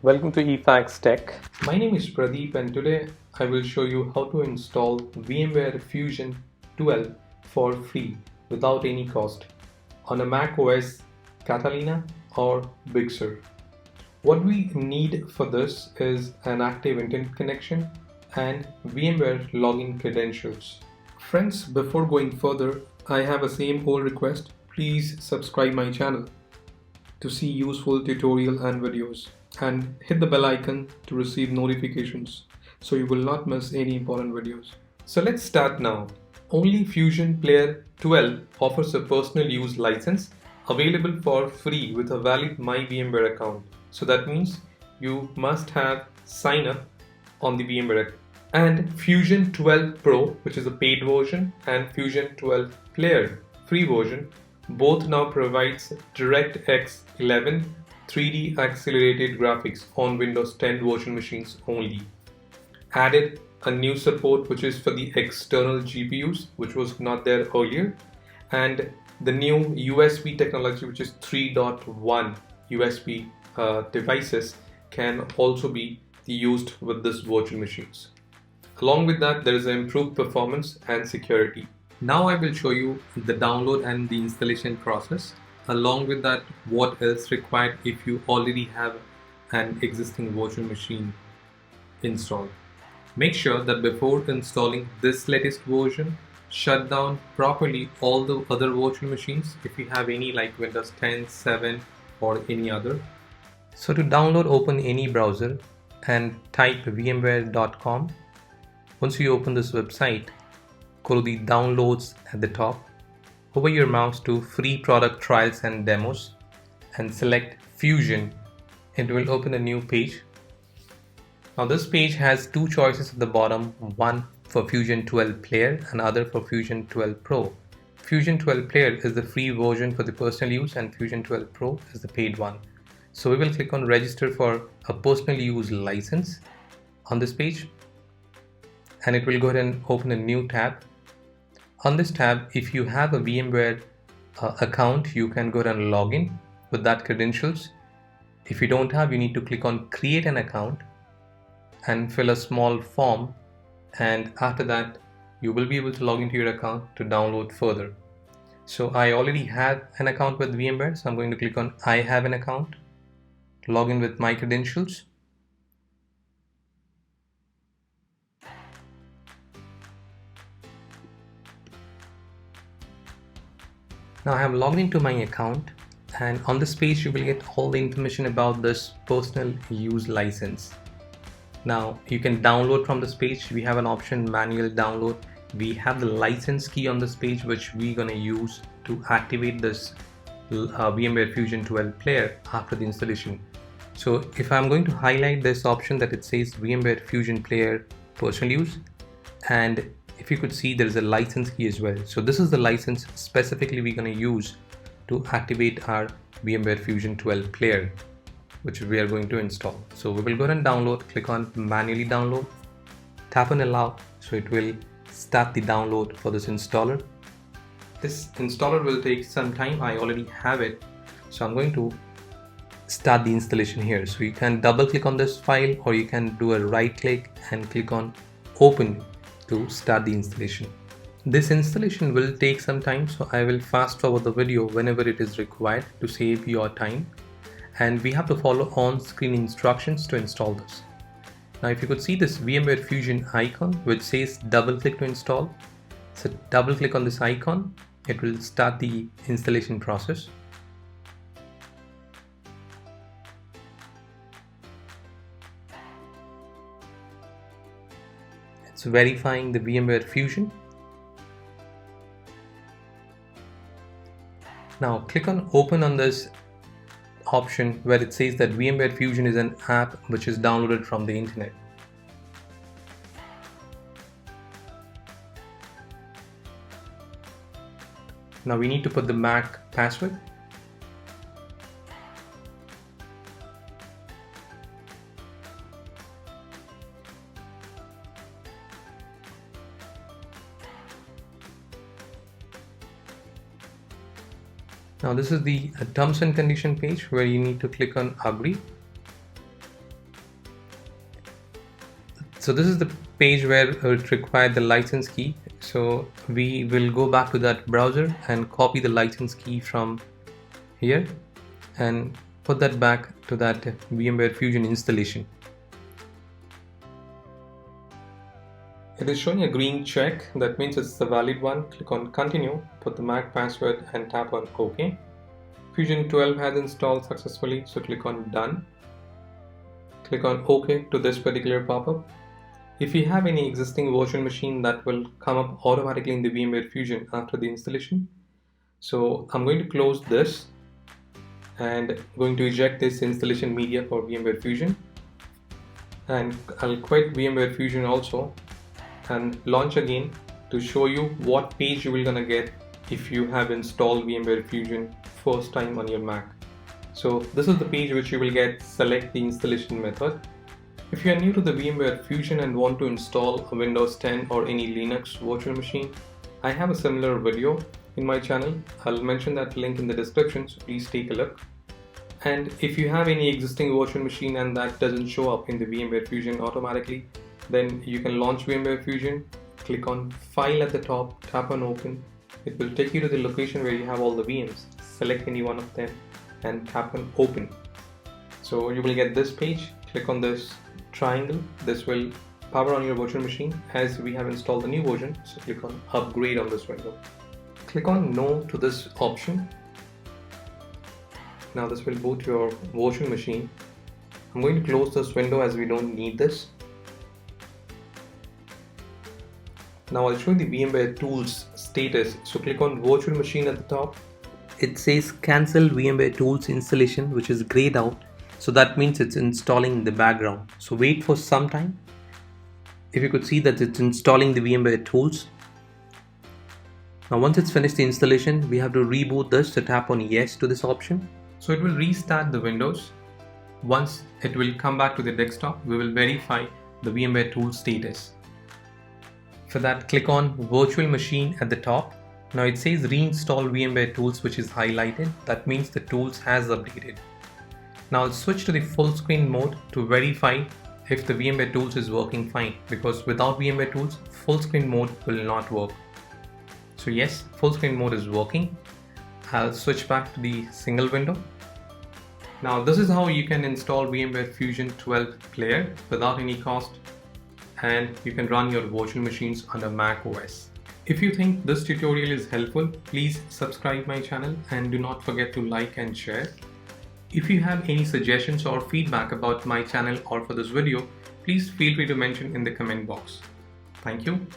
Welcome to eFactsTech. My name is Pradeep and today I will show you how to install VMware Fusion 12 for free without any cost on a macOS Catalina or Big Sur. What we need for this is an active internet connection and VMware login credentials. Friends, before going further, I have a same old request. Please subscribe my channel to see useful tutorial and videos, and hit the bell icon to receive notifications so you will not miss any important videos. So let's start now. Only Fusion Player 12 offers a personal use license available for free with a valid My VMware account. So that means you must have sign up on the VMware account. And Fusion 12 Pro, which is a paid version, and Fusion 12 Player free version, both now provides DirectX 11 3D accelerated graphics on Windows 10 virtual machines only. Added a new support which is for the external GPUs, which was not there earlier, and the new USB technology, which is 3.1 USB devices, can also be used with this virtual machines. Along with that, there is an improved performance and security. Now I will show you the download and the installation process. Along with that, what else required if you already have an existing virtual machine installed. Make sure that before installing this latest version, shut down properly all the other virtual machines if you have any like Windows 10, 7 or any other. So to download, open any browser and type vmware.com. Once you open this website, go to the downloads at the top. Hover your mouse to free product trials and demos and select Fusion. It will open a new page. Now this page has two choices at the bottom, one for Fusion 12 Player and other for Fusion 12 Pro. Fusion 12 Player is the free version for the personal use and Fusion 12 Pro is the paid one. So we will click on register for a personal use license on this page, and it will go ahead and open a new tab. On this tab, if you have a VMware account, you can go ahead and log in with that credentials. If you don't have, you need to click on create an account and fill a small form, and after that you will be able to log into your account to download further. So I already have an account with VMware, so I'm going to click on I have an account, log in with my credentials. Now I have logged into my account, and on this page you will get all the information about this personal use license. Now you can download from this page. We have an option manual download. We have the license key on this page which we're going to use to activate this VMware Fusion 12 Player after the installation. So if I'm going to highlight this option that it says VMware Fusion Player personal use, and if you could see, there is a license key as well. So this is the license specifically we're going to use to activate our VMware Fusion 12 Player, which we are going to install. So we will go ahead and download, click on manually download, tap on allow, so it will start the download for this installer. This installer will take some time. I already have it, so I'm going to start the installation here. So you can double click on this file, or you can do a right click and click on open to start the installation. This installation will take some time, so I will fast forward the video whenever it is required to save your time, and we have to follow on-screen instructions to install this. Now if you could see this VMware Fusion icon which says double click to install, so double click on this icon, it will start the installation process. It's verifying the VMware Fusion. Now click on open on this option where it says that VMware Fusion is an app which is downloaded from the internet. Now we need to put the MAC password. Now this is the terms and condition page where you need to click on agree. So this is the page where it required the license key. So we will go back to that browser and copy the license key from here and put that back to that VMware Fusion installation. It is showing a green check, that means it's the valid one. Click on continue, put the MAC password and tap on OK. Fusion 12 has installed successfully, so click on done. Click on OK to this particular pop-up. If you have any existing virtual machine, that will come up automatically in the VMware Fusion after the installation. So I'm going to close this and going to eject this installation media for VMware Fusion, and I'll quit VMware Fusion also and launch again to show you what page you will gonna get if you have installed VMware Fusion first time on your Mac. So this is the page which you will get. Select the installation method. If you are new to the VMware Fusion and want to install a Windows 10 or any Linux virtual machine, I have a similar video in my channel. I'll mention that link in the description, so please take a look. And if you have any existing virtual machine and that doesn't show up in the VMware Fusion automatically, then you can launch VMware Fusion, click on File at the top, tap on Open. It will take you to the location where you have all the VMs. Select any one of them and tap on Open. So you will get this page. Click on this triangle. This will power on your virtual machine as we have installed the new version. So click on Upgrade on this window. Click on No to this option. Now this will boot your virtual machine. I'm going to close this window as we don't need this. Now I'll show you the VMware Tools status. So click on Virtual Machine at the top. It says Cancel VMware Tools installation, which is grayed out. So that means it's installing in the background. So wait for some time. If you could see that it's installing the VMware Tools. Now once it's finished the installation, we have to reboot this, so tap on Yes to this option. So it will restart the Windows. Once it will come back to the desktop, we will verify the VMware Tools status. For that, click on Virtual Machine at the top. Now it says Reinstall VMware Tools, which is highlighted. That means the tools has updated. Now I'll switch to the full screen mode to verify if the VMware Tools is working fine, because without VMware Tools, full screen mode will not work. So yes, full screen mode is working. I'll switch back to the single window. Now this is how you can install VMware Fusion 12 Player without any cost, and you can run your virtual machines under macOS. If you think this tutorial is helpful, please subscribe my channel and do not forget to like and share. If you have any suggestions or feedback about my channel or for this video, please feel free to mention in the comment box. Thank you.